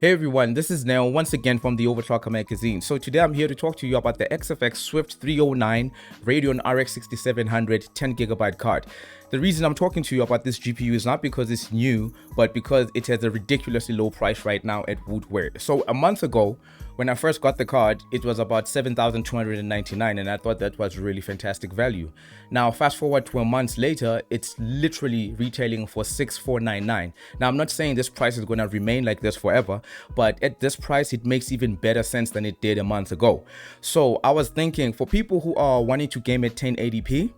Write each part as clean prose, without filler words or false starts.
Hey everyone, this is Nell once again from the Overclocker magazine. So today I'm here to talk to you about the XFX SWIFT 309 Radeon RX 6700 10GB card. The reason I'm talking to you about this GPU is not because it's new, but because it has a ridiculously low price right now at WootWare. So a month ago, when I first got the card, it was about $7,299 and I thought that was really fantastic value. Now fast forward to a month later, it's literally retailing for $6,499. Now I'm not saying this price is going to remain like this forever, but at this price it makes even better sense than it did a month ago. So I was thinking, for people who are wanting to game at 1080p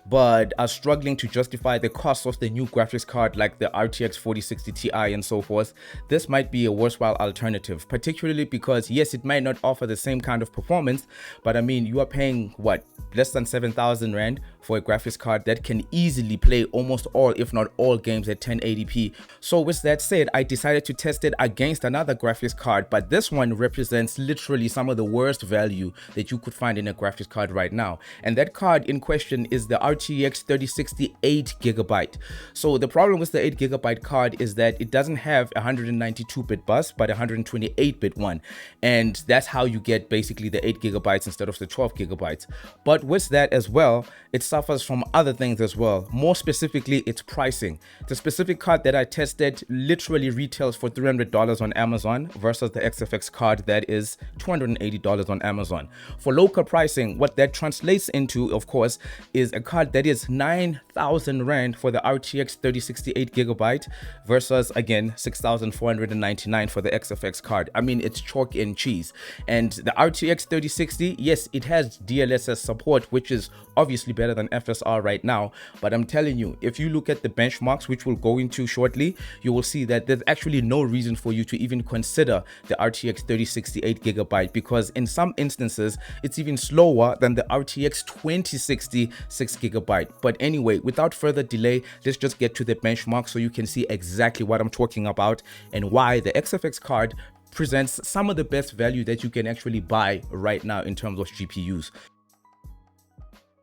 but are struggling to justify the cost of the new graphics card like the RTX 4060 Ti and so forth, this might be a worthwhile alternative, particularly because yes, it might not offer the same kind of performance, but I mean, you are paying what, less than 7,000 Rand for a graphics card that can easily play almost all, if not all, games at 1080p. So with that said, I decided to test it against another graphics card, but this one represents literally some of the worst value that you could find in a graphics card right now, and that card in question is the RTX 3060 8GB. So the problem with the 8GB card is that it doesn't have a 192-bit bus but a 128-bit one, and that's how you get basically the 8GB instead of the 12GB. But with that as well, it suffers from other things as well, more specifically its pricing. The specific card that I tested literally retails for $300 on Amazon versus the XFX card that is $280 on Amazon. For local pricing, what that translates into, of course, is a card that is 9,000 Rand for the RTX 3060 8GB versus again 6,499 for the XFX card. I mean, it's chalk and cheese. And the RTX 3060, yes, it has DLSS support, which is obviously better than FSR right now, but I'm telling you, if you look at the benchmarks, which we'll go into shortly, you will see that there's actually no reason for you to even consider the RTX 3060 8GB, because in some instances it's even slower than the RTX 2060 6GB. But anyway, without further delay, let's just get to the benchmark so you can see exactly what I'm talking about and why the XFX card presents some of the best value that you can actually buy right now in terms of GPUs.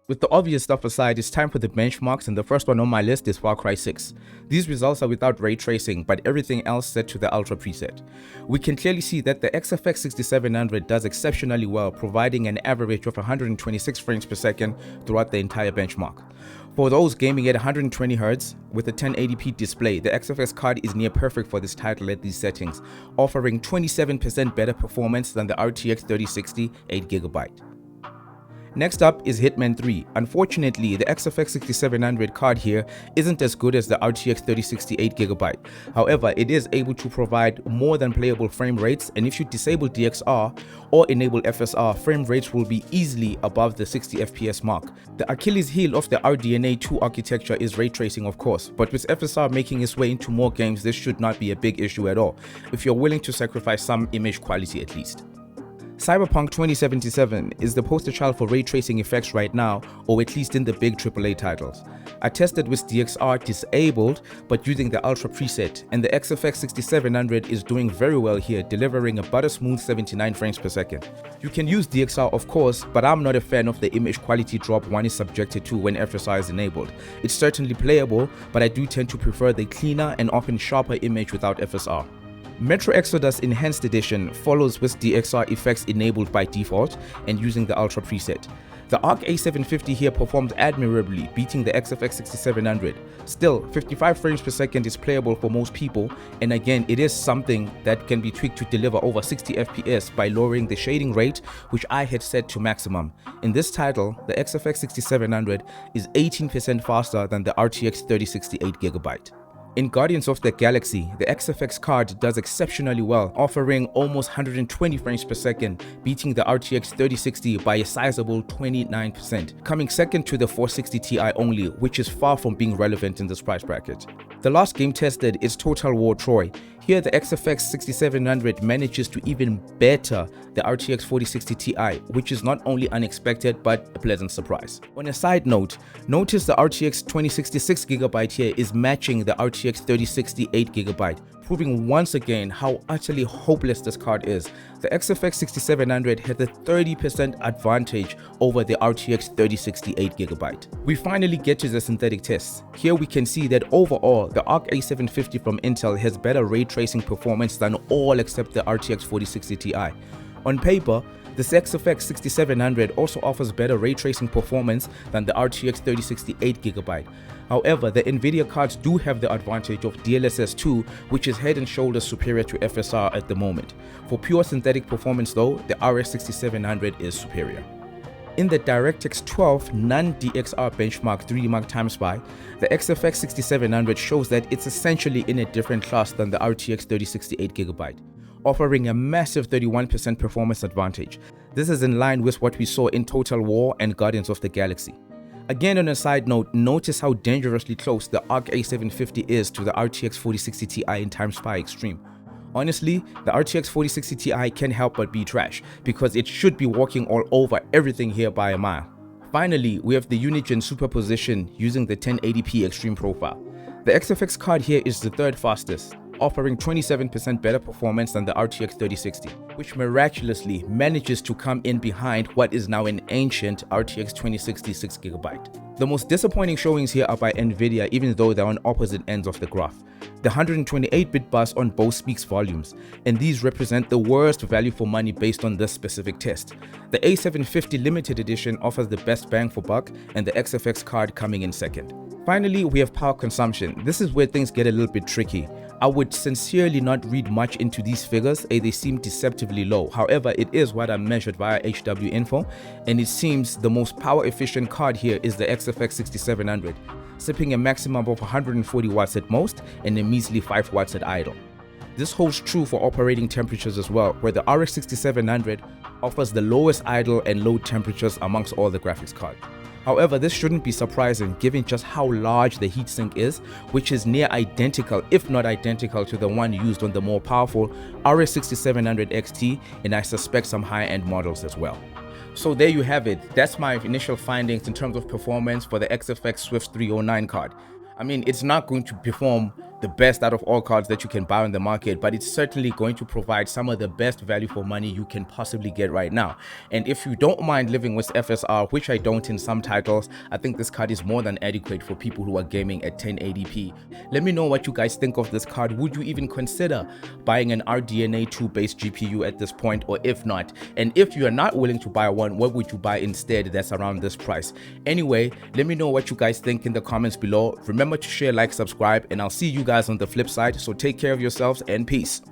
With the obvious stuff aside, it's time for the benchmarks, and the first one on my list is Far Cry 6. These results are without ray tracing, but everything else set to the Ultra preset. We can clearly see that the XFX 6700 does exceptionally well, providing an average of 126 frames per second throughout the entire benchmark. For those gaming at 120Hz with a 1080p display, the XFX card is near perfect for this title at these settings, offering 27% better performance than the RTX 3060 8GB. Next up is Hitman III. Unfortunately, the XFX 6700 card here isn't as good as the RTX 3060 8GB. However, it is able to provide more than playable frame rates, and if you disable DXR or enable FSR, frame rates will be easily above the 60 FPS mark. The Achilles heel of the RDNA 2 architecture is ray tracing, of course, but with FSR making its way into more games, this should not be a big issue at all, if you're willing to sacrifice some image quality at least. Cyberpunk 2077 is the poster child for ray tracing effects right now, or at least in the big AAA titles. I tested with DXR disabled but using the Ultra preset, and the XFX 6700 is doing very well here, delivering a butter smooth 79 frames per second. You can use DXR of course, but I'm not a fan of the image quality drop one is subjected to when FSR is enabled. It's certainly playable, but I do tend to prefer the cleaner and often sharper image without FSR. Metro Exodus Enhanced Edition follows with DXR effects enabled by default and using the Ultra preset. The ARC A750 here performs admirably, beating the XFX 6700. Still, 55 frames per second is playable for most people, and again, it is something that can be tweaked to deliver over 60 FPS by lowering the shading rate, which I had set to maximum. In this title, the XFX 6700 is 18% faster than the RTX 3060 8GB. In Guardians of the Galaxy, the XFX card does exceptionally well, offering almost 120 frames per second, beating the RTX 3060 by a sizable 29%, coming second to the 460 Ti only, which is far from being relevant in this price bracket. The last game tested is Total War Troy. Here the XFX 6700 manages to even better the RTX 4060 Ti, which is not only unexpected but a pleasant surprise. On a side note, notice the RTX 2060 6GB here is matching the RTX 3060 8GB, proving once again how utterly hopeless this card is. The XFX 6700 has a 30% advantage over the RTX 3060 8GB. We finally get to the synthetic tests. Here we can see that overall, the ARC A750 from Intel has better ray tracing performance than all except the RTX 4060 Ti. On paper, this XFX 6700 also offers better ray tracing performance than the RTX 3060 8GB. However, the Nvidia cards do have the advantage of DLSS 2, which is head and shoulders superior to FSR at the moment. For pure synthetic performance though, the RX 6700 is superior. In the DirectX 12 non-DXR benchmark 3D Mark time spy, the XFX 6700 shows that it's essentially in a different class than the RTX 3060 8GB, offering a massive 31% performance advantage. This is in line with what we saw in Total War and Guardians of the Galaxy. Again, on a side note, notice how dangerously close the ARC A750 is to the RTX 4060 Ti in Time Spy Extreme. Honestly, the RTX 4060 Ti can't help but be trash, because it should be walking all over everything here by a mile. Finally, we have the Unigen Superposition using the 1080p Extreme profile. The XFX card here is the third fastest, offering 27% better performance than the RTX 3060, which miraculously manages to come in behind what is now an ancient RTX 2060 6GB. The most disappointing showings here are by Nvidia, even though they're on opposite ends of the graph. The 128-bit bus on both speaks volumes, and these represent the worst value for money based on this specific test. The A750 limited edition offers the best bang for buck, and the XFX card coming in second. Finally, we have power consumption. This is where things get a little bit tricky. I would sincerely not read much into these figures, as they seem deceptively low. However, it is what I measured via HW Info, and it seems the most power efficient card here is the XFX 6700, sipping a maximum of 140 watts at most and a measly 5 watts at idle. This holds true for operating temperatures as well, where the RX 6700 offers the lowest idle and load temperatures amongst all the graphics cards. However, this shouldn't be surprising given just how large the heatsink is, which is near identical, if not identical, to the one used on the more powerful RX 6700 XT, and I suspect some high-end models as well. So there you have it. That's my initial findings in terms of performance for the XFX SWIFT 309 card. I mean, it's not going to perform the best out of all cards that you can buy on the market, but it's certainly going to provide some of the best value for money you can possibly get right now. And if you don't mind living with FSR, which I don't in some titles, I think this card is more than adequate for people who are gaming at 1080p. Let me know what you guys think of this card. Would you even consider buying an RDNA 2 based GPU at this point, or if not? And if you are not willing to buy one, what would you buy instead that's around this price? Anyway, let me know what you guys think in the comments below. Remember to share, like, subscribe, and I'll see you guys on the flip side. So take care of yourselves and peace.